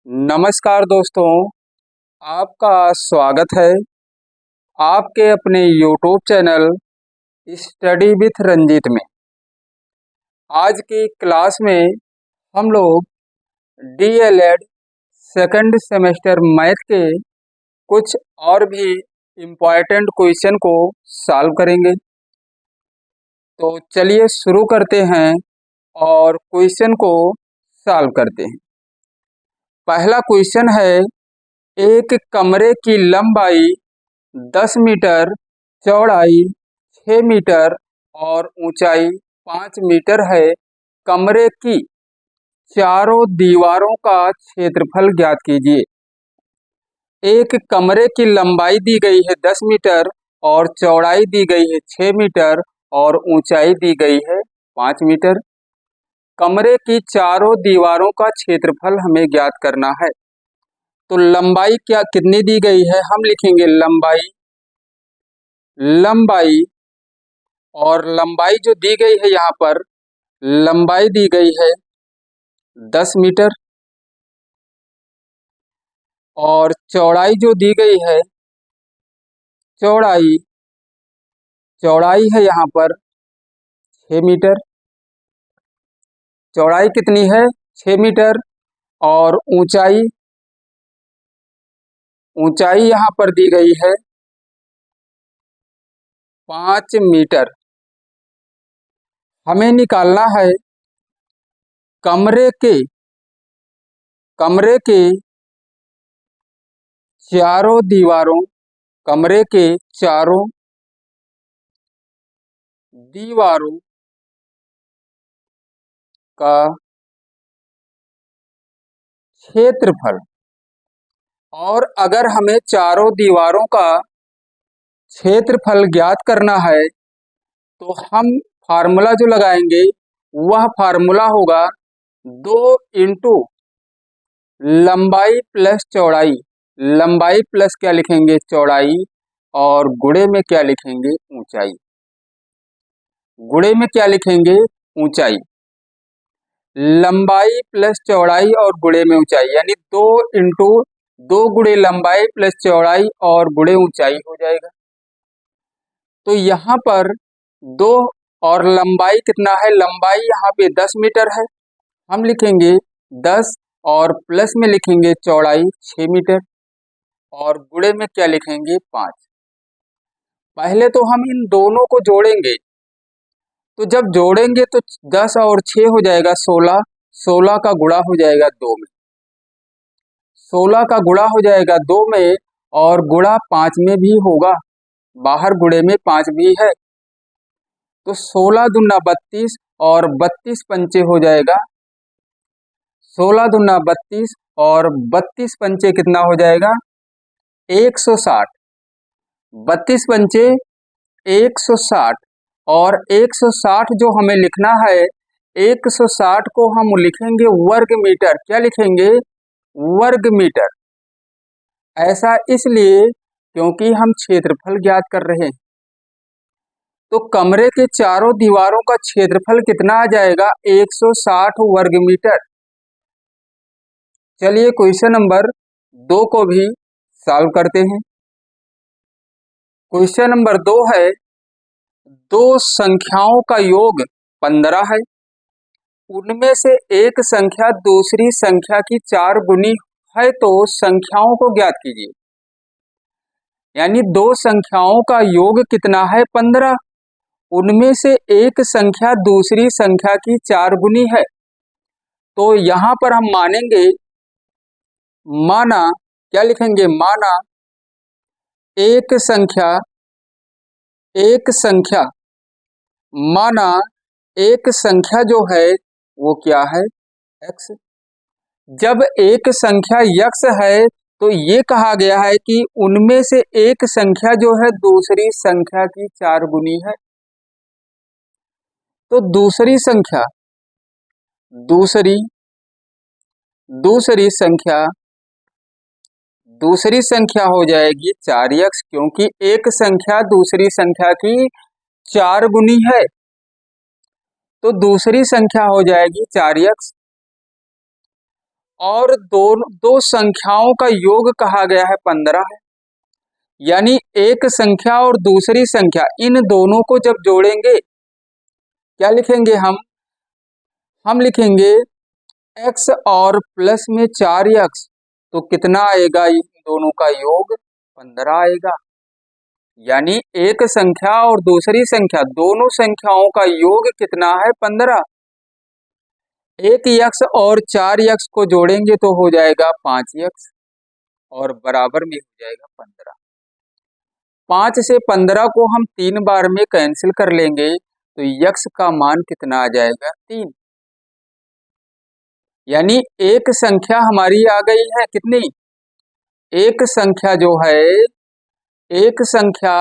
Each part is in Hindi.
नमस्कार दोस्तों, आपका स्वागत है आपके अपने YouTube channel study with Ranjeet में। आज की क्लास में हम लोग DLED सेकंड सेमेस्टर मैथ के कुछ और भी इम्पॉर्टेंट क्वेश्चन को सॉल्व करेंगे। तो चलिए शुरू करते हैं और क्वेश्चन को सॉल्व करते हैं। पहला क्वेश्चन है, एक कमरे की लंबाई 10 मीटर, चौड़ाई 6 मीटर और ऊंचाई 5 मीटर है। कमरे की चारों दीवारों का क्षेत्रफल ज्ञात कीजिए। एक कमरे की लंबाई दी गई है 10 मीटर और चौड़ाई दी गई है 6 मीटर और ऊंचाई दी गई है 5 मीटर। कमरे की चारों दीवारों का क्षेत्रफल हमें ज्ञात करना है। तो लंबाई क्या कितनी दी गई है, हम लिखेंगे लंबाई और लंबाई जो दी गई है यहाँ पर लंबाई दी गई है 10 मीटर और चौड़ाई जो दी गई है चौड़ाई है यहाँ पर 6 मीटर। चौड़ाई कितनी है? 6 मीटर और ऊंचाई यहाँ पर दी गई है 5 मीटर। हमें निकालना है कमरे के चारों दीवारों कमरे के चारों दीवारों का क्षेत्रफल। और अगर हमें चारों दीवारों का क्षेत्रफल ज्ञात करना है तो हम फार्मूला जो लगाएंगे वह फार्मूला होगा 2 इंटू लंबाई प्लस चौड़ाई। लंबाई प्लस क्या लिखेंगे? चौड़ाई, और गुणे में क्या लिखेंगे? ऊंचाई। गुणे में क्या लिखेंगे? ऊंचाई। लंबाई प्लस चौड़ाई और गुणे में ऊंचाई, यानी 2 इंटू 2 गुणे लंबाई प्लस चौड़ाई और गुणे ऊंचाई हो जाएगा। तो यहाँ पर 2 और लंबाई कितना है? लंबाई यहाँ पे 10 मीटर है, हम लिखेंगे 10 और प्लस में लिखेंगे चौड़ाई 6 मीटर और गुणे में क्या लिखेंगे? 5। पहले तो हम इन दोनों को जोड़ेंगे, तो जब जोड़ेंगे तो 10 और 6 हो जाएगा 16। 16 का गुणा हो जाएगा 2 में, 16 का गुणा हो जाएगा 2 में और गुणा 5 में भी होगा, बाहर गुणे में 5 भी है। तो 16 दूना 32 और 32 पंचे हो जाएगा 16 दूना 32 और 32 पंचे कितना हो जाएगा? 160। 32 पंचे 160 और 160 जो हमें लिखना है 160 को हम लिखेंगे वर्ग मीटर। क्या लिखेंगे? वर्ग मीटर। ऐसा इसलिए क्योंकि हम क्षेत्रफल ज्ञात कर रहे हैं। तो कमरे के चारों दीवारों का क्षेत्रफल कितना आ जाएगा? 160 वर्ग मीटर। चलिए क्वेश्चन नंबर 2 को भी सॉल्व करते हैं। क्वेश्चन नंबर 2 है, दो संख्याओं का योग 15 है, उनमें से एक संख्या दूसरी संख्या की 4 गुनी है, तो संख्याओं को ज्ञात कीजिए। यानी दो संख्याओं का योग कितना है? 15। उनमें से एक संख्या दूसरी संख्या की 4 गुनी है। तो यहाँ पर हम माना क्या लिखेंगे? माना एक संख्या जो है वो क्या है? x। जब एक संख्या x है तो ये कहा गया है कि उनमें से एक संख्या जो है दूसरी संख्या की 4 गुनी है। तो दूसरी संख्या हो जाएगी 4x, क्योंकि एक संख्या दूसरी संख्या की 4 गुनी है, तो दूसरी संख्या हो जाएगी 4x। और दो संख्याओं का योग कहा गया है 15 है। यानी एक संख्या और दूसरी संख्या इन दोनों को जब जोड़ेंगे क्या लिखेंगे हम लिखेंगे x और प्लस में 4x, तो कितना आएगा, इन दोनों का योग 15 आएगा। यानी एक संख्या और दूसरी संख्या दोनों संख्याओं का योग कितना है, 15। एक x और 4x को जोड़ेंगे तो हो जाएगा 5x और बराबर में हो जाएगा 15। 5 से 15 को हम 3 बार में कैंसिल कर लेंगे तो x का मान कितना आ जाएगा, 3। यानी एक संख्या हमारी आ गई है कितनी, एक संख्या जो है, एक संख्या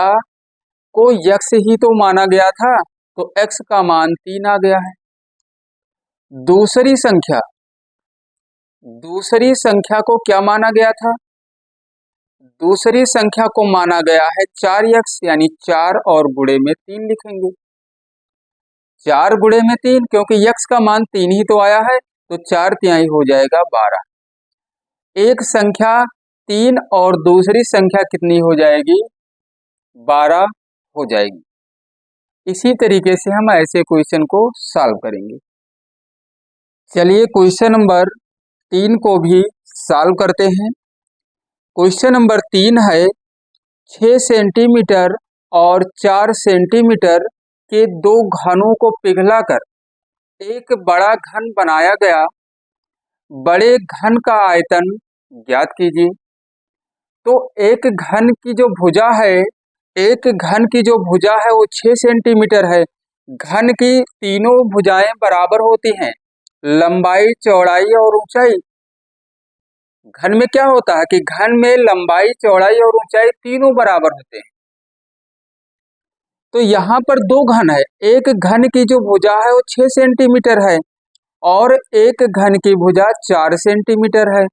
को x ही तो माना गया था तो x का मान 3 आ गया है। दूसरी संख्या को क्या माना गया था, दूसरी संख्या को माना गया है 4x, यानी 4 और गुणे में 3 लिखेंगे। 4 गुणे में 3, क्योंकि x का मान 3 ही तो आया है तो 4 तिहाई हो जाएगा 12। एक संख्या 3 और दूसरी संख्या कितनी हो जाएगी, 12 हो जाएगी। इसी तरीके से हम ऐसे क्वेश्चन को सॉल्व करेंगे। चलिए क्वेश्चन नंबर 3 को भी सॉल्व करते हैं। क्वेश्चन नंबर 3 है 6 सेंटीमीटर और 4 सेंटीमीटर के दो घनों को पिघलाकर एक बड़ा घन बनाया गया। बड़े घन का आयतन ज्ञात कीजिए। तो एक घन की जो भुजा है, एक घन की जो भुजा है वो 6 सेंटीमीटर है। घन की तीनों भुजाएं बराबर होती हैं, लंबाई, चौड़ाई और ऊंचाई। घन में क्या होता है कि घन में लंबाई, चौड़ाई और ऊंचाई तीनों बराबर होते हैं। तो यहाँ पर दो घन है, एक घन की जो भुजा है वो 6 सेंटीमीटर है और एक घन की भुजा 4 सेंटीमीटर है।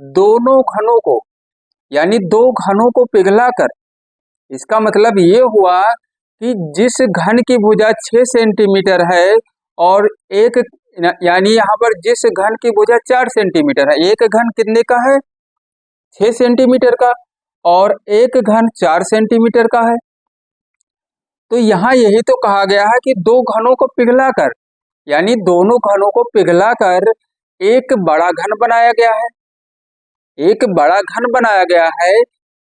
दोनों घनों को यानी दो घनों को पिघलाकर, इसका मतलब ये हुआ कि जिस घन की भुजा 6 सेंटीमीटर है और एक, यानी यहाँ पर जिस घन की भुजा 4 सेंटीमीटर है, एक घन कितने का है, 6 सेंटीमीटर का, और एक घन 4 सेंटीमीटर का है। तो यहाँ यही तो कहा गया है कि दो घनों को पिघलाकर, यानी दोनों घनों को पिघलाकर एक बड़ा घन बनाया गया है। एक बड़ा घन बनाया गया है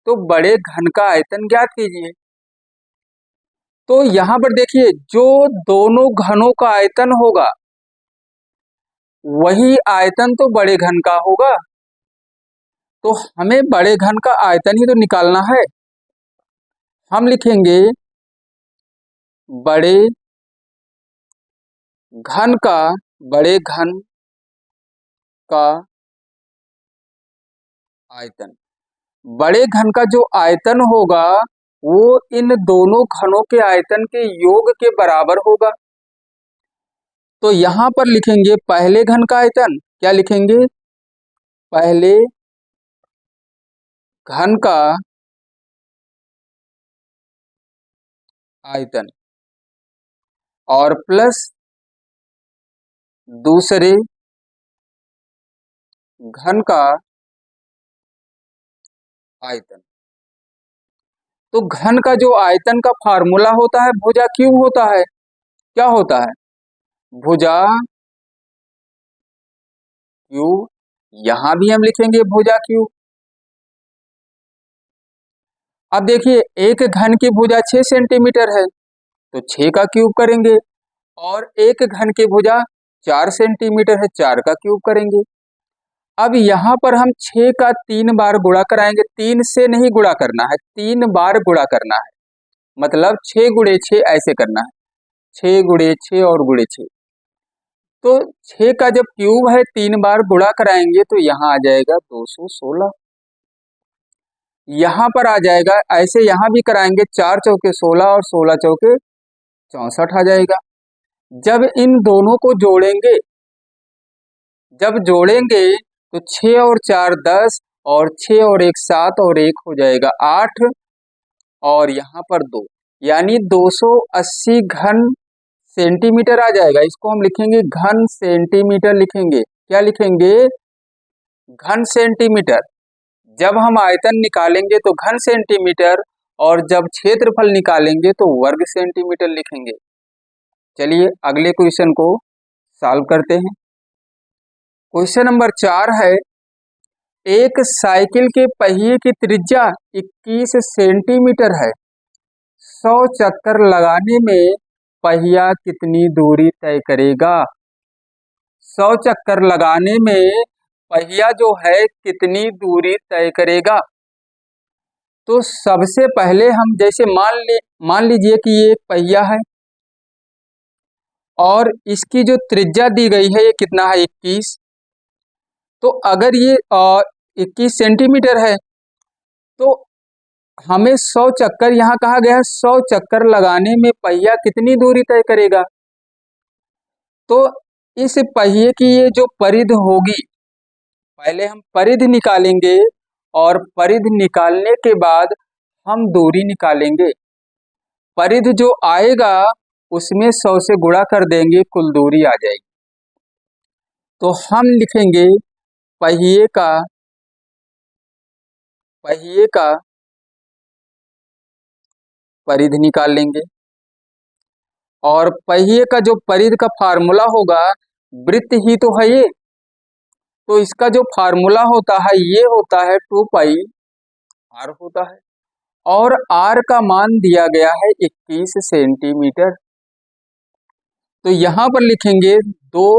तो बड़े घन का आयतन ज्ञात कीजिए। तो यहाँ पर देखिए, जो दोनों घनों का आयतन होगा वही आयतन तो बड़े घन का होगा। तो हमें बड़े घन का आयतन ही तो निकालना है। हम लिखेंगे बड़े घन का आयतन। बड़े घन का जो आयतन होगा वो इन दोनों घनों के आयतन के योग के बराबर होगा। तो यहां पर लिखेंगे पहले घन का आयतन, क्या लिखेंगे, पहले घन का आयतन और प्लस दूसरे घन का आयतन। तो घन का जो आयतन का फार्मूला होता है भुजा क्यूब होता है। क्या होता है, भुजा क्यूब। यहां भी हम लिखेंगे भुजा क्यूब। अब देखिए, एक घन की भुजा 6 सेंटीमीटर है तो 6 का क्यूब करेंगे, और एक घन की भुजा 4 सेंटीमीटर है, 4 का क्यूब करेंगे। अब यहाँ पर हम 6 का 3 बार गुणा कराएंगे। 3 से नहीं गुणा करना है, 3 बार गुणा करना है, मतलब 6 गुणे 6 ऐसे करना है, 6 गुणे 6 और गुणे 6। तो 6 का जब क्यूब है 3 बार गुणा कराएंगे तो यहाँ आ जाएगा 216। यहाँ पर आ जाएगा, ऐसे यहाँ भी कराएंगे, 4 चौके 16 और 16 चौके 64 आ जाएगा। जब इन दोनों को जोड़ेंगे, जब जोड़ेंगे तो 6 और 4 10 और 6 और 1 7 और 1 हो जाएगा 8 और यहाँ पर 2, यानी 280 घन सेंटीमीटर आ जाएगा। इसको हम लिखेंगे घन सेंटीमीटर लिखेंगे। क्या लिखेंगे, घन सेंटीमीटर। जब हम आयतन निकालेंगे तो घन सेंटीमीटर, और जब क्षेत्रफल निकालेंगे तो वर्ग सेंटीमीटर लिखेंगे। चलिए अगले क्वेश्चन को सॉल्व करते हैं। क्वेश्चन नंबर 4 है, एक साइकिल के पहिए की त्रिज्या 21 सेंटीमीटर है। 100 चक्कर लगाने में पहिया कितनी दूरी तय करेगा? 100 चक्कर लगाने में पहिया जो है कितनी दूरी तय करेगा? तो सबसे पहले हम जैसे मान लीजिए कि ये एक पहिया है और इसकी जो त्रिज्या दी गई है ये कितना है? 21। तो अगर ये 21 सेंटीमीटर है तो हमें 100 चक्कर, यहाँ कहा गया है 100 चक्कर लगाने में पहिया कितनी दूरी तय करेगा। तो इस पहिए की ये जो परिधि होगी, पहले हम परिधि निकालेंगे और परिधि निकालने के बाद हम दूरी निकालेंगे। परिधि जो आएगा उसमें 100 से गुणा कर देंगे, कुल दूरी आ जाएगी। तो हम लिखेंगे पहिए का परिधि निकाल लेंगे, और पहिए का जो परिधि का फार्मूला होगा, वृत्त ही तो है ये, तो इसका जो फार्मूला होता है ये होता है 2 पाई आर होता है, और आर का मान दिया गया है 21 सेंटीमीटर। तो यहाँ पर लिखेंगे 2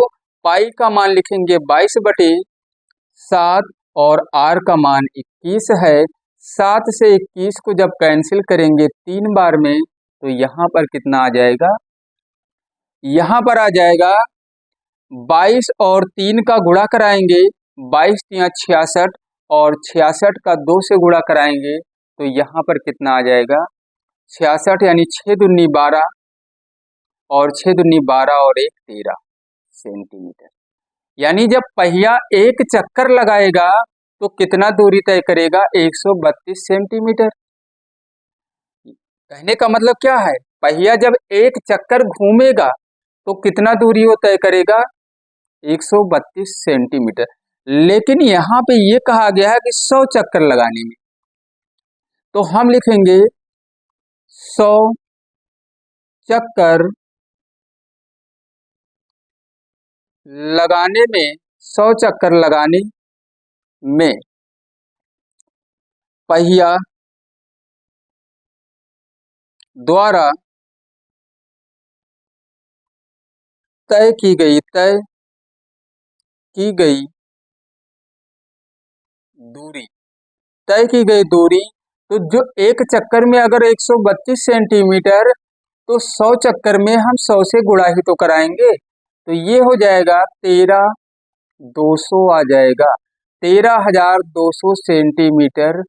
पाई का मान लिखेंगे 22/7, और आर का मान 21 है। 7 से 21 को जब कैंसिल करेंगे 3 बार में तो यहाँ पर कितना आ जाएगा? यहाँ पर आ जाएगा 22 और 3 का गुणा कराएंगे, 22 × 66, और 66 का 2 से गुणा कराएंगे तो यहाँ पर कितना आ जाएगा? 66 यानी 6 दूनी 12, और 6 दूनी 12 और 1 13 सेंटीमीटर। यानी जब पहिया एक चक्कर लगाएगा तो कितना दूरी तय करेगा? 132 सेंटीमीटर। कहने का मतलब क्या है? पहिया जब एक चक्कर घूमेगा तो कितना दूरी वो तय करेगा? 132 सेंटीमीटर। लेकिन यहाँ पे ये कहा गया है कि 100 चक्कर लगाने में, तो हम लिखेंगे 100 चक्कर लगाने में, 100 चक्कर लगाने में पहिया द्वारा तय की गई दूरी, तो जो एक चक्कर में अगर 132 सेंटीमीटर, तो 100 चक्कर में हम 100 से गुणा ही तो कराएंगे, तो ये हो जाएगा 13,200 आ जाएगा। 13,200 सेंटीमीटर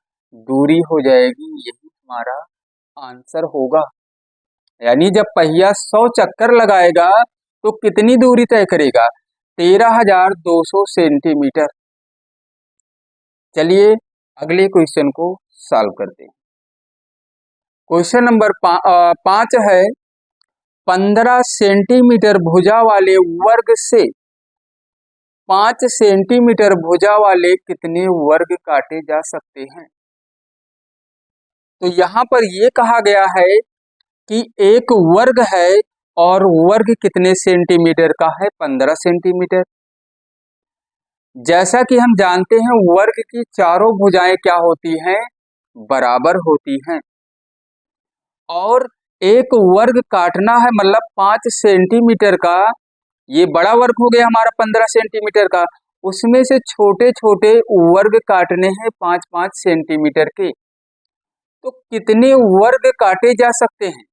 दूरी हो जाएगी, यही हमारा आंसर होगा। यानी जब पहिया 100 चक्कर लगाएगा तो कितनी दूरी तय करेगा? 13,200 सेंटीमीटर। चलिए अगले क्वेश्चन को सॉल्व करते हैं। क्वेश्चन नंबर 5 है, 15 सेंटीमीटर भुजा वाले वर्ग से 5 सेंटीमीटर भुजा वाले कितने वर्ग काटे जा सकते हैं? तो यहाँ पर यह कहा गया है कि एक वर्ग है और वर्ग कितने सेंटीमीटर का है? 15 सेंटीमीटर। जैसा कि हम जानते हैं वर्ग की चारों भुजाएं क्या होती हैं? बराबर होती हैं। और एक वर्ग काटना है, मतलब 5 सेंटीमीटर का, ये बड़ा वर्ग हो गया हमारा 15 सेंटीमीटर का, उसमें से छोटे छोटे वर्ग काटने हैं 5-5 सेंटीमीटर के। तो कितने वर्ग काटे जा सकते हैं?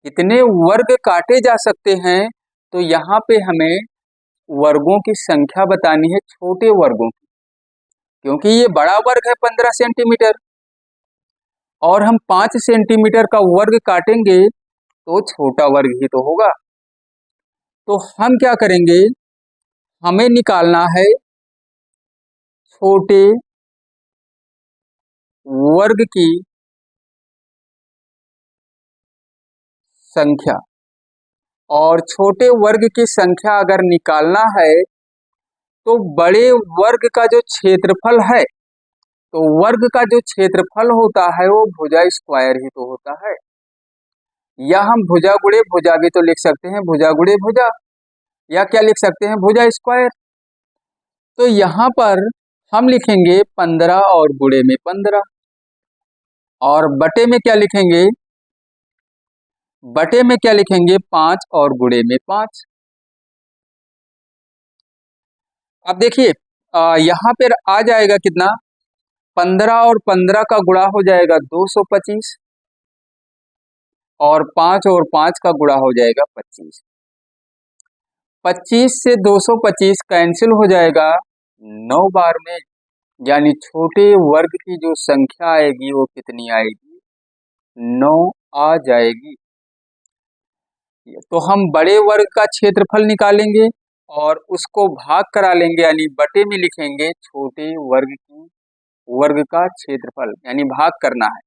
कितने वर्ग काटे जा सकते हैं? तो यहाँ पे हमें वर्गों की संख्या बतानी है, छोटे वर्गों की, क्योंकि ये बड़ा वर्ग है 15 सेंटीमीटर और हम 5 सेंटीमीटर का वर्ग काटेंगे तो छोटा वर्ग ही तो होगा। तो हम क्या करेंगे, हमें निकालना है छोटे वर्ग की संख्या, और छोटे वर्ग की संख्या अगर निकालना है तो बड़े वर्ग का जो क्षेत्रफल है, तो वर्ग का जो क्षेत्रफल होता है वो भुजा स्क्वायर ही तो होता है, या हम भुजा गुणे भुजा भी तो लिख सकते हैं, भुजा गुणे भुजा, या क्या लिख सकते हैं, भुजा स्क्वायर। तो यहाँ पर हम लिखेंगे 15 और गुणे में 15, और बटे में क्या लिखेंगे, बटे में क्या लिखेंगे, 5 और गुणे में 5। अब देखिए यहाँ पर आ जाएगा कितना, 15 और 15 का गुणा हो जाएगा 225, और 5 और 5 का गुणा हो जाएगा 25। 25 से 225 कैंसिल हो जाएगा 9 बार में, यानी छोटे वर्ग की जो संख्या आएगी वो कितनी आएगी, 9 आ जाएगी। तो हम बड़े वर्ग का क्षेत्रफल निकालेंगे और उसको भाग करा लेंगे, यानी बटे में लिखेंगे छोटे वर्ग का क्षेत्रफल, यानी भाग करना है।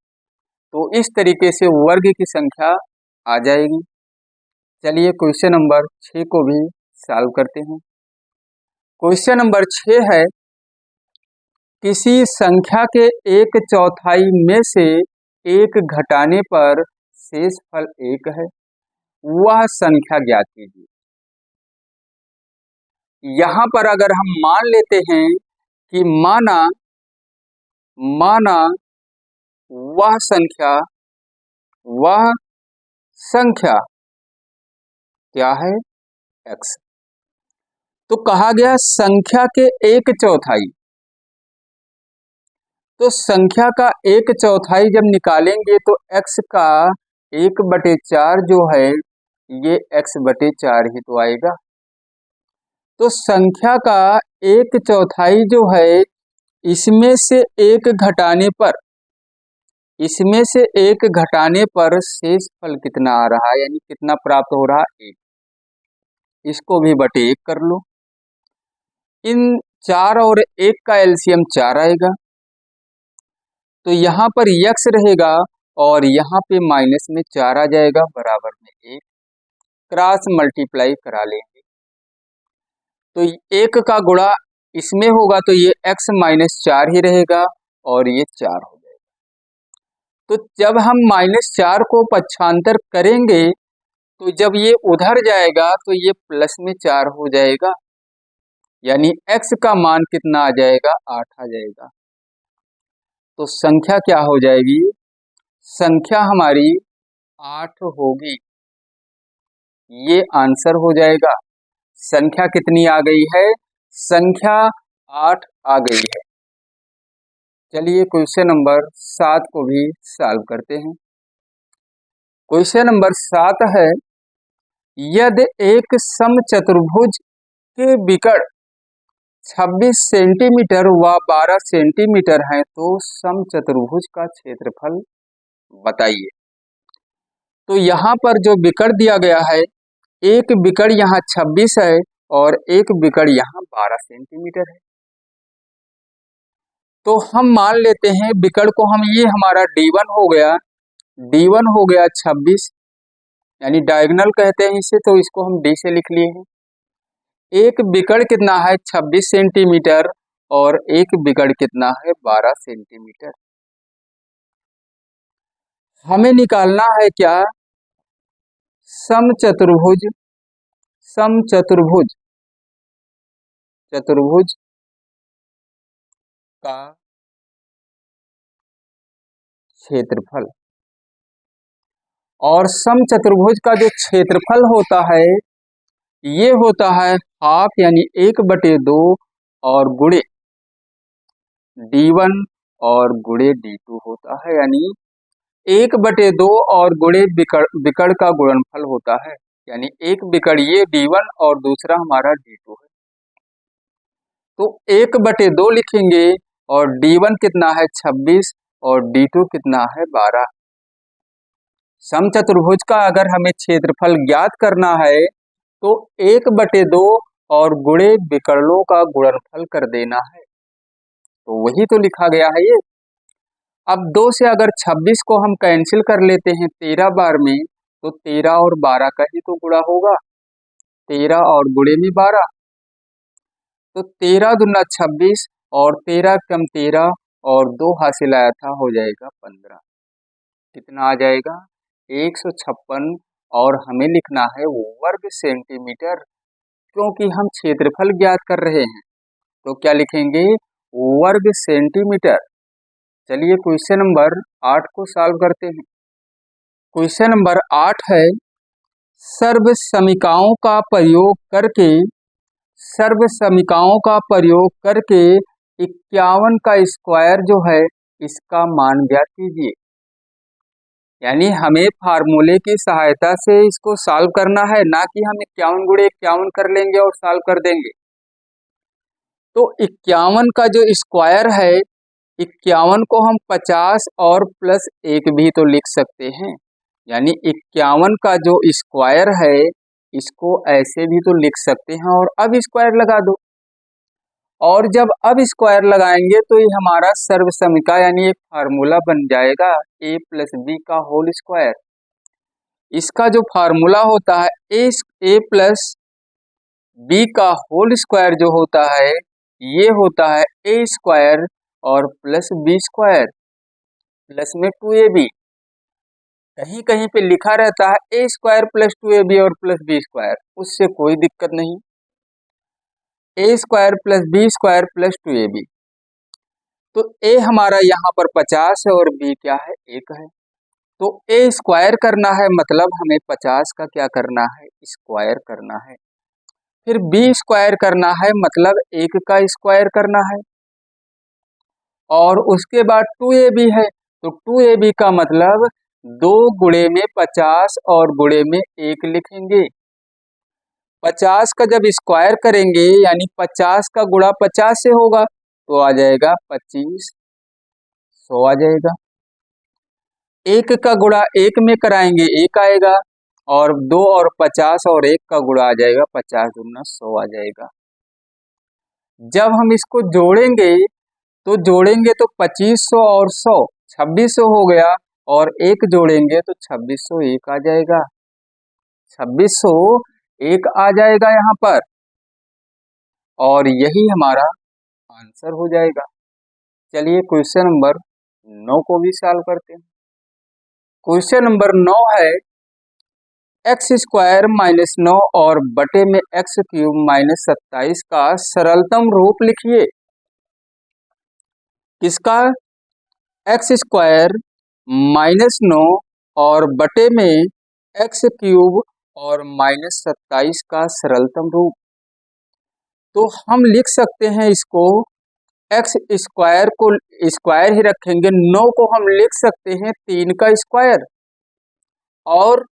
तो इस तरीके से वर्ग की संख्या आ जाएगी। चलिए क्वेश्चन नंबर 6 को भी सॉल्व करते हैं। क्वेश्चन नंबर 6 है, किसी संख्या के 1/4 में से 1 घटाने पर शेष फल 1 है, वह संख्या ज्ञात कीजिए। यहां पर अगर हम मान लेते हैं कि माना वह संख्या क्या है, x। तो कहा गया संख्या के 1/4, तो संख्या का 1/4 जब निकालेंगे तो x का 1/4 जो है ये x/4 ही तो आएगा। तो संख्या का 1/4 जो है, इसमें से एक घटाने पर शेष फल कितना आ रहा है, यानी कितना प्राप्त हो रहा है, 1। इसको भी बटे 1 कर लो। इन 4 और 1 का एलसीएम 4 आएगा, तो यहाँ पर x रहेगा और यहाँ पे माइनस में 4 आ जाएगा, बराबर में 1, क्रॉस मल्टीप्लाई करा लेंगे। तो 1 का गुणा इसमें होगा तो ये x-4 ही रहेगा और ये 4 हो जाएगा। तो जब हम -4 को पक्षांतर करेंगे तो जब ये उधर जाएगा तो ये प्लस में 4 हो जाएगा, यानी x का मान कितना आ जाएगा, 8 आ जाएगा। तो संख्या क्या हो जाएगी, संख्या हमारी 8 होगी, ये आंसर हो जाएगा। संख्या कितनी आ गई है, संख्या 8 आ गई है। चलिए क्वेश्चन नंबर 7 को भी सॉल्व करते हैं। क्वेश्चन नंबर 7 है, यदि एक समचतुर्भुज के विकर्ण 26 सेंटीमीटर व 12 सेंटीमीटर है तो समचतुर्भुज का क्षेत्रफल बताइए। तो यहाँ पर जो विकर्ण दिया गया है, एक विकर्ण यहाँ 26 है और एक विकर्ण यहाँ 12 सेंटीमीटर है। तो हम मान लेते हैं विकर्ण को, हम ये हमारा D1 हो गया 26, यानी डायगोनल कहते हैं इसे, तो इसको हम D से लिख लिए हैं। एक विकर्ण कितना है 26 सेंटीमीटर और एक विकर्ण कितना है 12 सेंटीमीटर। हमें निकालना है क्या, समचतुर्भुज का क्षेत्रफल। और समचतुर्भुज का जो क्षेत्रफल होता है ये होता है हाफ, यानी 1/2 और गुणे D1 और गुणे D2 होता है, यानी 1/2 और गुणे विकर्ण का गुणनफल होता है, यानी एक विकर्ण ये D1 और दूसरा हमारा D2 है। तो 1/2 लिखेंगे और D1 कितना है 26 और D2 कितना है 12। समचतुर्भुज का अगर हमें क्षेत्रफल ज्ञात करना है तो 1/2 और गुणे विकर्णों का गुणनफल कर देना है, तो वही तो लिखा गया है ये। अब 2 से अगर 26 को हम कैंसिल कर लेते हैं 13 बार में, तो 13 और 12 का ही तो गुणा होगा, 13 और गुणे में 12। तो 13 दूना 26 और 13 कम 13 और 2 हासिल आया था, हो जाएगा 15। कितना आ जाएगा? 156। और हमें लिखना है वर्ग सेंटीमीटर, क्योंकि हम क्षेत्रफल ज्ञात कर रहे हैं। तो क्या लिखेंगे? वर्ग सेंटीमीटर। चलिए क्वेश्चन नंबर 8 को सॉल्व करते हैं। क्वेश्चन नंबर 8 है, सर्व समीकरणों का प्रयोग करके 51 का स्क्वायर जो है इसका मान ज्ञात कीजिए। यानी हमें फार्मूले की सहायता से इसको सॉल्व करना है, ना कि हम 51 गुणे 51 कर लेंगे और सॉल्व कर देंगे। तो 51 का जो स्क्वायर है, 51 को हम 50 और प्लस 1 भी तो लिख सकते हैं। यानी 51 का जो स्क्वायर है इसको ऐसे भी तो लिख सकते हैं और अब स्क्वायर लगा दो। और जब अब स्क्वायर लगाएंगे तो ये हमारा सर्व समीकरण यानी एक फार्मूला बन जाएगा a प्लस बी का होल स्क्वायर। इसका जो फार्मूला होता है a प्लस बी का होल स्क्वायर जो होता है ये होता है a स्क्वायर और प्लस बी स्क्वायर प्लस में 2ab। कहीं कहीं पे लिखा रहता है a स्क्वायर प्लस 2ab और प्लस बी स्क्वायर, उससे कोई दिक्कत नहीं। a square plus b square plus 2ab। तो a हमारा यहाँ पर 50 है और b क्या है? 1 है। तो a स्क्वायर करना है, मतलब हमें 50 का क्या करना है? स्क्वायर करना है। फिर b स्क्वायर करना है, मतलब 1 का स्क्वायर करना है। और उसके बाद 2ab है, तो 2ab का मतलब 2 गुणे में 50 और गुणे में 1 लिखेंगे। 50 का जब स्क्वायर करेंगे यानी 50 का गुणा 50 से होगा तो आ जाएगा 25, 100 आ जाएगा। 1 का गुणा 1 में कराएंगे 1 आएगा और 2 और 50 और 1 का गुणा आ जाएगा 50 दूना 100 आ जाएगा। जब हम इसको जोड़ेंगे तो 2500 और 100 2600 हो गया और 1 जोड़ेंगे तो 2601 आ जाएगा। 2601 आ जाएगा यहाँ पर और यही हमारा आंसर हो जाएगा। चलिए क्वेश्चन नंबर 9 को भी सॉल्व करते हैं। क्वेश्चन नंबर 9 है, एक्स स्क्वायर माइनस 9 और बटे में एक्स क्यूब माइनस 27 का सरलतम रूप लिखिए। किसका? एक्स स्क्वायर माइनस 9 और बटे में एक्स क्यूब और माइनस 27 का सरलतम रूप। तो हम लिख सकते हैं इसको, एक्स स्क्वायर को स्क्वायर ही रखेंगे, 9 को हम लिख सकते हैं 3 का स्क्वायर और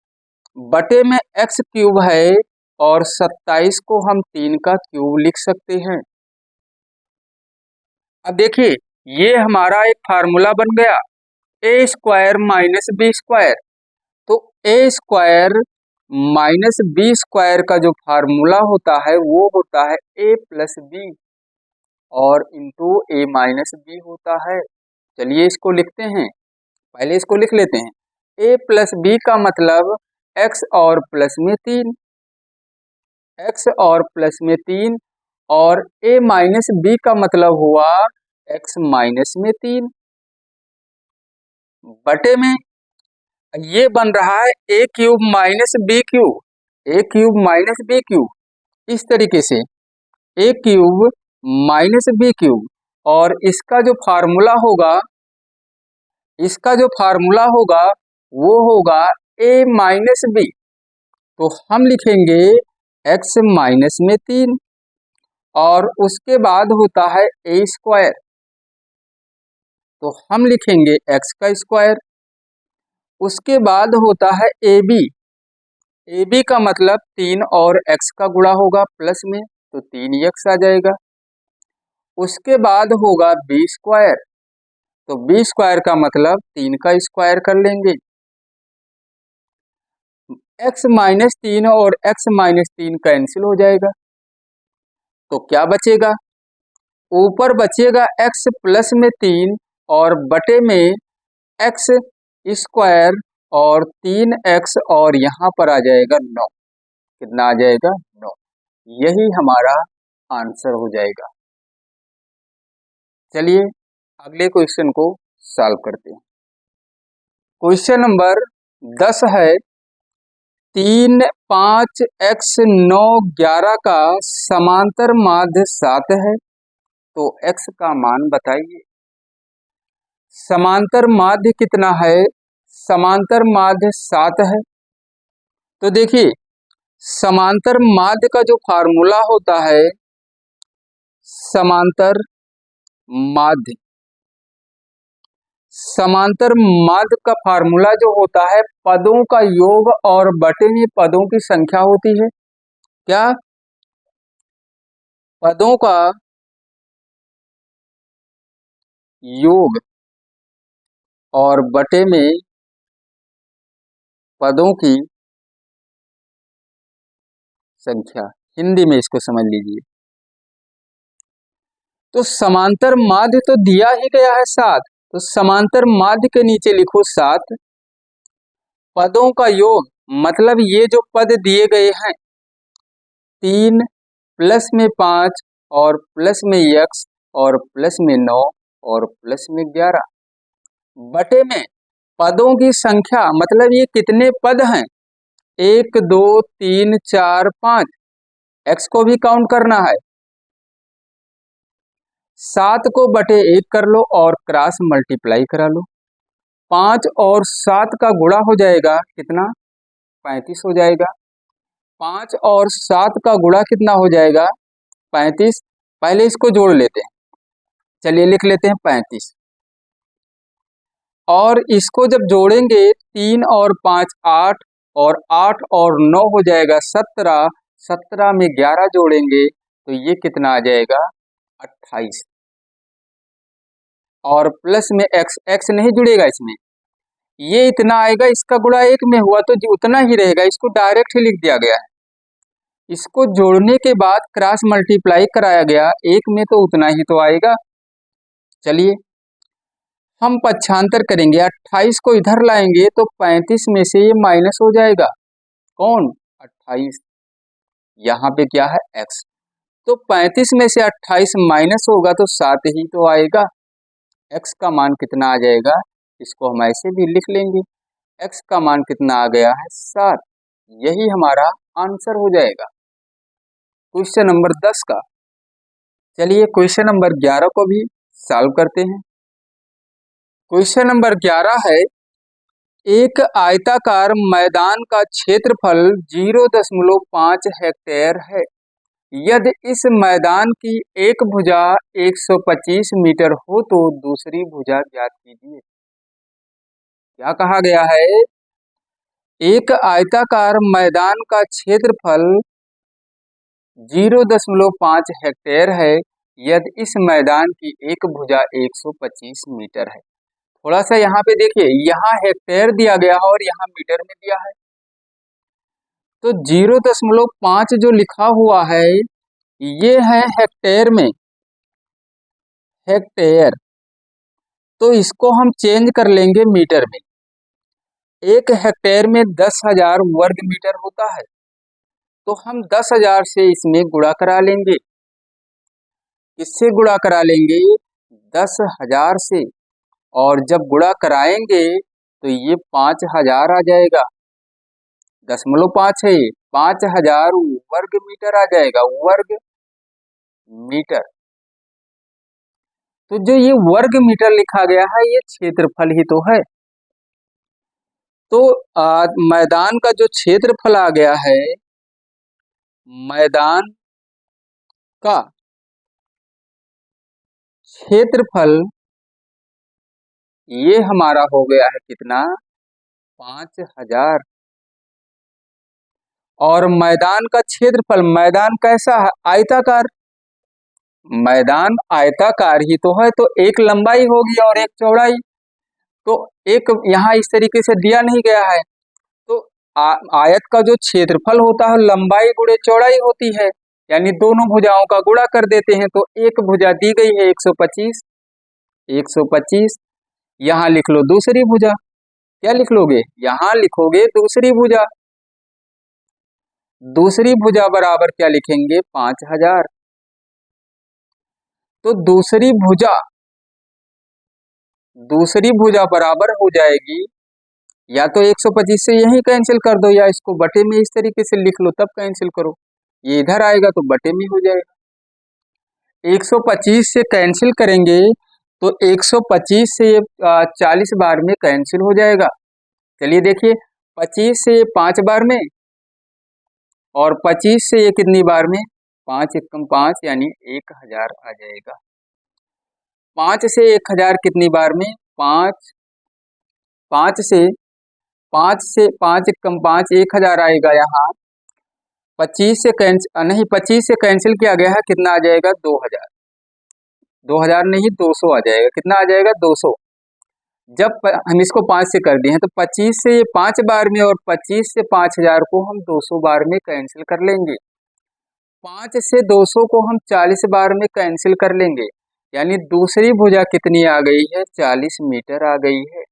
बटे में एक्स क्यूब है और 27 को हम 3 का क्यूब लिख सकते हैं। अब देखिए ये हमारा एक फार्मूला बन गया ए स्क्वायर माइनस बी स्क्वायर। तो ए स्क्वायर माइनस बी स्क्वायर का जो फार्मूला होता है वो होता है ए प्लस बी और इंटू ए माइनस बी होता है। चलिए इसको लिखते हैं, पहले इसको लिख लेते हैं। ए प्लस बी का मतलब एक्स और प्लस में 3, एक्स और प्लस में 3 और ए माइनस बी का मतलब हुआ एक्स माइनस में 3 बटे में ये बन रहा है ए क्यूब माइनस बी क्यूब, ए क्यूब माइनस बी क्यूब, इस तरीके से ए क्यूब माइनस बी क्यूब। और इसका जो फार्मूला होगा वो होगा ए माइनस बी। तो हम लिखेंगे एक्स माइनस में 3 और उसके बाद होता है ए स्क्वायर, तो हम लिखेंगे एक्स का स्क्वायर। उसके बाद होता है ए बी, ए बी का मतलब 3 और एक्स का गुणा होगा प्लस में तो 3x आ जाएगा। उसके बाद होगा बी स्क्वायर, तो बी स्क्वायर का मतलब 3 का स्क्वायर कर लेंगे। एक्स माइनस 3 और एक्स माइनस 3 कैंसिल हो जाएगा तो क्या बचेगा? ऊपर बचेगा एक्स प्लस में 3 और बटे में एक्स स्क्वायर और 3x और यहाँ पर आ जाएगा 9। कितना आ जाएगा? 9। यही हमारा आंसर हो जाएगा। चलिए अगले क्वेश्चन को सॉल्व करते हैं। क्वेश्चन नंबर 10 है 3, 5, x 9, 11 का समांतर माध्य 7 है, तो x का मान बताइए। समांतर माध्य कितना है? समांतर माध्य 7 है। तो देखिए समांतर माध्य का जो फार्मूला होता है, समांतर माध्य, समांतर माध्य का फार्मूला जो होता है पदों का योग और बटे में पदों की संख्या होती है। क्या? पदों का योग और बटे में पदों की संख्या, हिंदी में इसको समझ लीजिए। तो समांतर माध्य तो दिया ही गया है 7, तो समांतर माध्य के नीचे लिखो 7। पदों का योग मतलब ये जो पद दिए गए हैं 3 प्लस में 5 और प्लस में x और प्लस में 9 और प्लस में 11, बटे में पदों की संख्या मतलब ये कितने पद हैं 1 2 3 4 5, x को भी काउंट करना है। 7 को बटे 1 कर लो और क्रॉस मल्टीप्लाई करा लो। 5 और 7 का गुणा हो जाएगा कितना? 35 हो जाएगा। 5 और 7 का गुणा कितना हो जाएगा? 35। पहले इसको जोड़ लेते हैं, चलिए लिख लेते हैं 35। और इसको जब जोड़ेंगे 3 और 5 8 और 8 और 9 हो जाएगा 17। 17 में 11 जोड़ेंगे तो ये कितना आ जाएगा? 28। और प्लस में x, x नहीं जुड़ेगा इसमें, ये इतना आएगा, इसका गुणा 1 में हुआ तो उतना ही रहेगा, इसको डायरेक्ट ही लिख दिया गया है। इसको जोड़ने के बाद क्रॉस मल्टीप्लाई कराया गया, 1 में तो उतना ही तो आएगा। चलिए हम पक्षांतर करेंगे, 28 को इधर लाएंगे तो 35 में से ये माइनस हो जाएगा। कौन? 28। यहाँ पे क्या है? x। तो 35 में से 28 माइनस होगा तो 7 ही तो आएगा। x का मान कितना आ जाएगा? इसको हम ऐसे भी लिख लेंगे, x का मान कितना आ गया है? 7। यही हमारा आंसर हो जाएगा क्वेश्चन नंबर 10 का। चलिए क्वेश्चन नंबर 11 को भी सॉल्व करते हैं। क्वेश्चन नंबर 11 है एक आयताकार मैदान का क्षेत्रफल 0.5 हेक्टेयर है। यदि इस मैदान की एक भुजा 125 मीटर हो तो दूसरी भुजा ज्ञात कीजिए। क्या कहा गया है? एक आयताकार मैदान का क्षेत्रफल 0.5 हेक्टेयर है, यदि इस मैदान की एक भुजा 125 मीटर है। थोड़ा सा यहाँ पे देखिए, यहाँ हेक्टेयर दिया गया है और यहाँ मीटर में दिया है, तो 0.5 जो लिखा हुआ है ये है हेक्टेयर में, हेक्टेयर, तो इसको हम चेंज कर लेंगे मीटर में। एक हेक्टेयर में 10,000 वर्ग मीटर होता है, तो हम 10,000 से इसमें गुणा करा लेंगे। किससे गुणा करा लेंगे? 10,000 से। और जब गुणा कराएंगे तो ये 5,000 आ जाएगा। 0.5 है, 5,000 वर्ग मीटर आ जाएगा, वर्ग मीटर। तो जो ये वर्ग मीटर लिखा गया है ये क्षेत्रफल ही तो है। तो मैदान का जो क्षेत्रफल आ गया है, मैदान का क्षेत्रफल ये हमारा हो गया है कितना? 5,000। और मैदान का क्षेत्रफल, मैदान कैसा है? आयताकार। मैदान आयताकार ही तो है, तो एक लंबाई होगी और एक चौड़ाई, तो एक यहाँ इस तरीके से दिया नहीं गया है, तो आयत का जो क्षेत्रफल होता है लंबाई गुणे चौड़ाई होती है, यानी दोनों भुजाओं का गुणा कर देते हैं, तो एक भुजा दी गई है 125, 125। यहाँ लिख लो दूसरी भुजा। क्या लिख लोगे? यहाँ लिखोगे दूसरी भुजा। दूसरी भुजा बराबर क्या लिखेंगे? 5,000। तो दूसरी भुजा बराबर हो जाएगी, या तो 125 से यही कैंसिल कर दो, या इसको बटे में इस तरीके से लिख लो तब कैंसिल करो। ये इधर आएगा तो बटे में हो जाएगा। 125 से कैंसिल करेंगे तो 125 से 40 बार में कैंसिल हो जाएगा। चलिए देखिए, 25 से 5 बार में, और 25 से ये कितनी बार में, 5 एकम 5 यानी 1000 आ जाएगा। 5 से 1000 कितनी बार में, 5 5 से 5 एकम 5 1000 आएगा यहाँ। 25 से कैंसिल किया गया है, कितना आ जाएगा, 2000। 2000 नहीं 200 आ जाएगा। कितना आ जाएगा, 200। जब हम इसको 5 से कर दिए हैं तो 25 से ये 5 बार में, और 25 से 5000 को हम 200 बार में कैंसिल कर लेंगे। 5 से 200 को हम 40 बार में कैंसिल कर लेंगे, यानी दूसरी भुजा कितनी आ गई है, 40 मीटर आ गई है।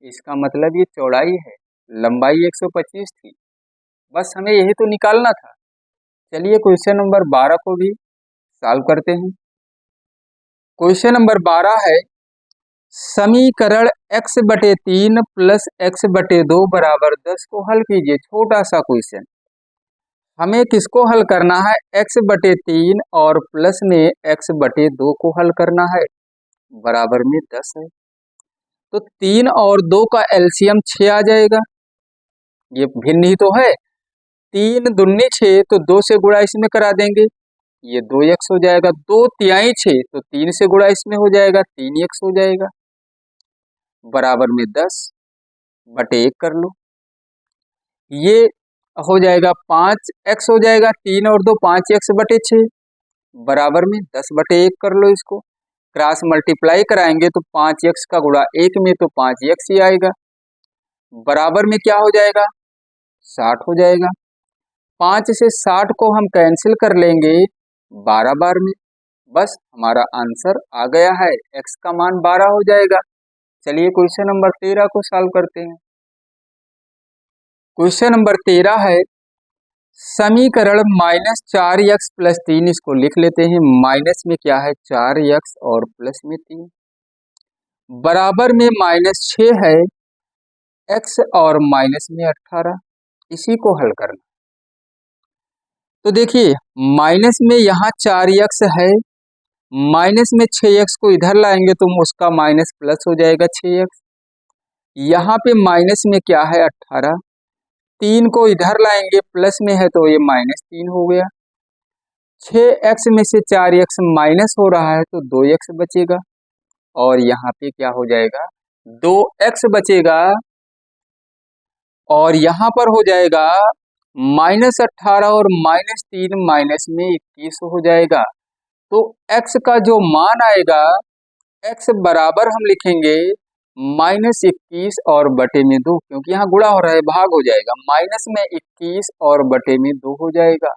इसका मतलब ये चौड़ाई है, लंबाई 125 थी। बस हमें यही तो निकालना था। चलिए क्वेश्चन नंबर 12 को भी सॉल्व करते हैं। क्वेश्चन नंबर 12 है, समीकरण x/3 प्लस x/2 बराबर 10 को हल कीजिए। छोटा सा क्वेश्चन, हमें किसको हल करना है, x/3 और प्लस में x/2 को हल करना है। बराबर में 10 है, तो 3 और 2 का एलसीएम 6 आ जाएगा। ये भिन्न ही तो है, 3 दूनी 6, तो 2 से गुणा इसमें करा देंगे, ये 2x हो जाएगा। 2 तिहाई 6, तो 3 से गुणा इसमें हो जाएगा, 3x हो जाएगा। बराबर में 10/1 कर लो, ये हो जाएगा 5x हो जाएगा। 3 और 2 5x/6, बराबर में 10/1 कर लो। इसको क्रॉस मल्टीप्लाई कराएंगे तो 5x का गुणा 1 में, तो 5x ही आएगा। बराबर में क्या हो जाएगा, 60 हो जाएगा। 5 से 60 को हम कैंसिल कर लेंगे 12 बार में। बस हमारा आंसर आ गया है, x का मान 12 हो जाएगा। चलिए क्वेश्चन नंबर 13 को सॉल्व करते हैं। क्वेश्चन नंबर 13 है, समीकरण -4x + 3, इसको लिख लेते हैं। माइनस में क्या है, 4x और प्लस में 3, बराबर में -6 है, x और माइनस में 18, इसी को हल करना। तो देखिए, माइनस में यहाँ 4x है, माइनस में 6x को इधर लाएंगे तो उसका माइनस प्लस हो जाएगा 6x। यहाँ पे माइनस में क्या है, 18, 3 को इधर लाएंगे, प्लस में है तो ये -3 हो गया। 6x में से 4x माइनस हो रहा है तो 2x बचेगा, और यहाँ पे क्या हो जाएगा, 2x बचेगा, और यहाँ पर हो जाएगा -18 और -3 माइनस में 21 हो जाएगा। तो x का जो मान आएगा, x बराबर हम लिखेंगे -21 और बटे में 2, क्योंकि यहाँ गुणा हो रहा है, भाग हो जाएगा, माइनस में 21 और बटे में 2 हो जाएगा।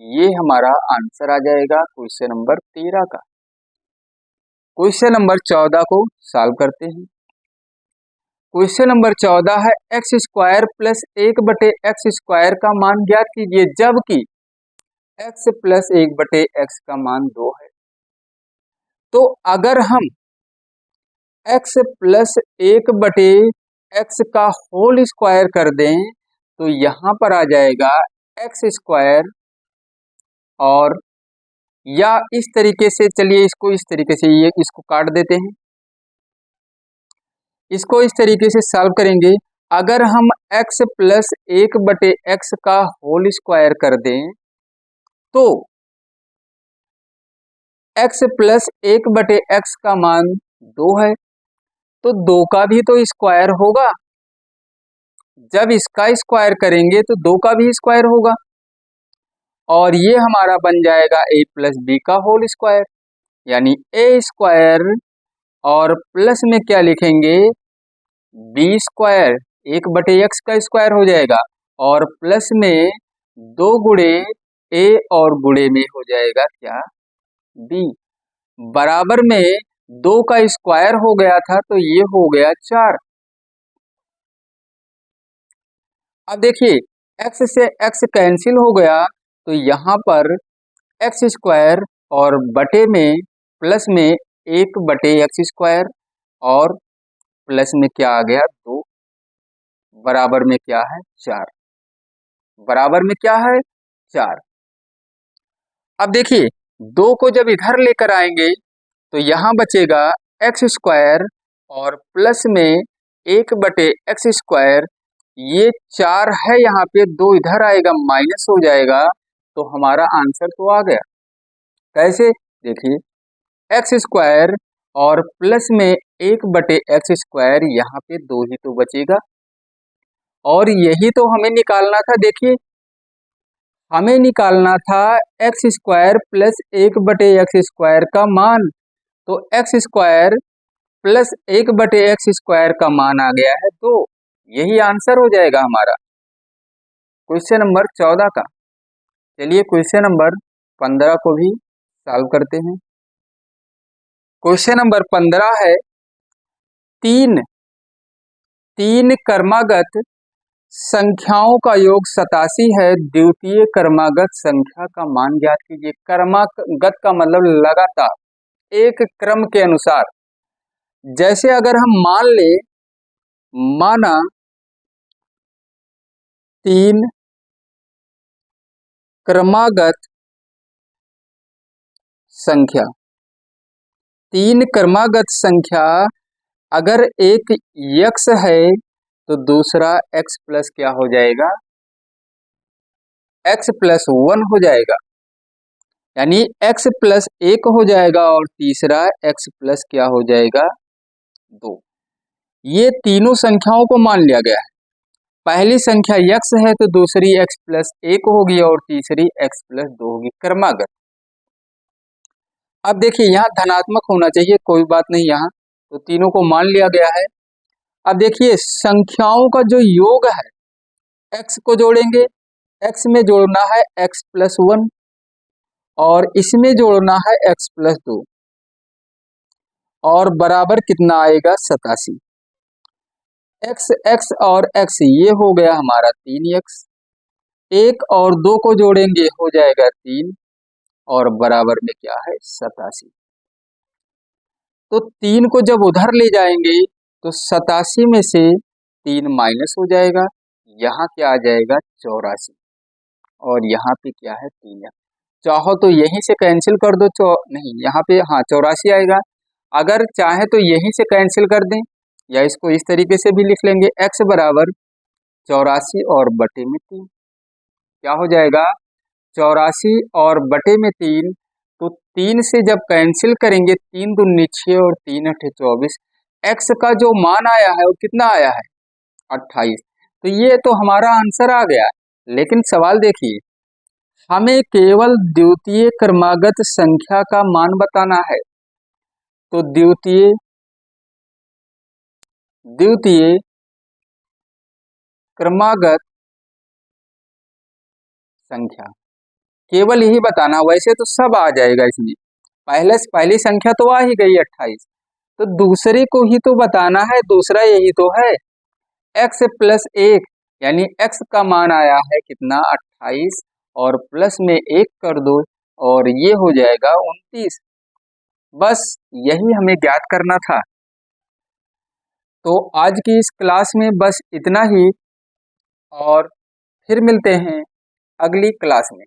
ये हमारा आंसर आ जाएगा क्वेश्चन नंबर 13 का। क्वेश्चन नंबर 14 को सॉल्व करते हैं। क्वेश्चन नंबर 14 है, x² + 1/x² का मान ज्ञात कीजिए, जबकि x + 1/x का मान 2 है। तो अगर हम x + 1/x का होल स्क्वायर कर दें तो यहाँ पर आ जाएगा x², और या इस तरीके से, चलिए इसको इस तरीके से, ये इसको काट देते हैं, इसको इस तरीके से सॉल्व करेंगे। अगर हम x + 1/x का होल स्क्वायर कर दें तो x + 1/x का मान 2 है, तो 2 का भी तो स्क्वायर होगा। जब इसका स्क्वायर करेंगे तो 2 का भी स्क्वायर होगा, और ये हमारा बन जाएगा a + b का होल स्क्वायर, यानी a², और प्लस में क्या लिखेंगे, b², 1/x का स्क्वायर हो जाएगा, और प्लस में 2 गुणे a और गुणे में हो जाएगा क्या, b। बराबर में 2 का स्क्वायर हो गया था तो ये हो गया 4। अब देखिए, x से x कैंसिल हो गया, तो यहाँ पर x² और बटे में प्लस में 1/x², और प्लस में क्या आ गया 2, बराबर में क्या है 4, बराबर में क्या है 4। अब देखिए 2 को जब इधर लेकर आएंगे तो यहां बचेगा x², और प्लस में 1/x², ये 4 है यहाँ पे, 2 इधर आएगा माइनस हो जाएगा, तो हमारा आंसर तो आ गया। कैसे? देखिए x² और प्लस में 1/x², यहाँ पे 2 ही तो बचेगा, और यही तो हमें निकालना था। देखिए हमें निकालना था x² प्लस 1/x² का मान, तो x² प्लस 1/x² का मान आ गया है 2, यही आंसर हो जाएगा हमारा क्वेश्चन नंबर 14 का। चलिए क्वेश्चन नंबर 15 को भी सॉल्व करते हैं। क्वेश्चन नंबर 15 है, तीन क्रमागत संख्याओं का योग 87 है, द्वितीय क्रमागत संख्या का मान ज्ञात कीजिए। क्रमागत का मतलब लगातार, एक क्रम के अनुसार। जैसे अगर हम मान ले, माना 3 क्रमागत संख्या, 3 क्रमागत संख्या, अगर एक x है तो दूसरा x प्लस क्या हो जाएगा, x प्लस 1 हो जाएगा, यानी x प्लस 1 हो जाएगा, और तीसरा x प्लस क्या हो जाएगा 2। ये तीनों संख्याओं को मान लिया गया है। पहली संख्या x है तो दूसरी x प्लस 1 होगी, और तीसरी x प्लस 2 होगी, क्रमागत। अब देखिए यहाँ धनात्मक होना चाहिए, कोई बात नहीं, यहाँ तो तीनों को मान लिया गया है। अब देखिए संख्याओं का जो योग है, x को जोड़ेंगे, x में जोड़ना है x प्लस 1, और इसमें जोड़ना है x प्लस 2, और बराबर कितना आएगा 87। x और x ये हो गया हमारा 3x, 1 और 2 को जोड़ेंगे हो जाएगा 3, और बराबर में क्या है 87। तो 3 को जब उधर ले जाएंगे तो 87 में से 3 माइनस हो जाएगा, यहाँ क्या आ जाएगा 84, और यहाँ पे क्या है 3x। चाहो तो यहीं से कैंसिल कर दो, नहीं यहाँ पे हाँ 84 आएगा। अगर चाहे तो यहीं से कैंसिल कर दें, या इसको इस तरीके से भी लिख लेंगे, x बराबर 84 और बटे में 3, क्या हो जाएगा 84 और बटे में 3। तो 3 से जब कैंसिल करेंगे, 3 दूनी 6 और 3 अठे 24, x का जो मान आया है वो कितना आया है 28। तो ये तो हमारा आंसर आ गया। लेकिन सवाल देखिए, हमें केवल द्वितीय क्रमागत संख्या का मान बताना है, तो द्वितीय क्रमागत संख्या केवल यही बताना, वैसे तो सब आ जाएगा इसमें। पहली संख्या तो आ ही गई 28, तो दूसरे को ही तो बताना है, दूसरा यही तो है x प्लस 1, यानी x का मान आया है कितना 28, और प्लस में 1 कर दो और ये हो जाएगा 29। बस यही हमें ज्ञात करना था। तो आज की इस क्लास में बस इतना ही, और फिर मिलते हैं अगली क्लास में।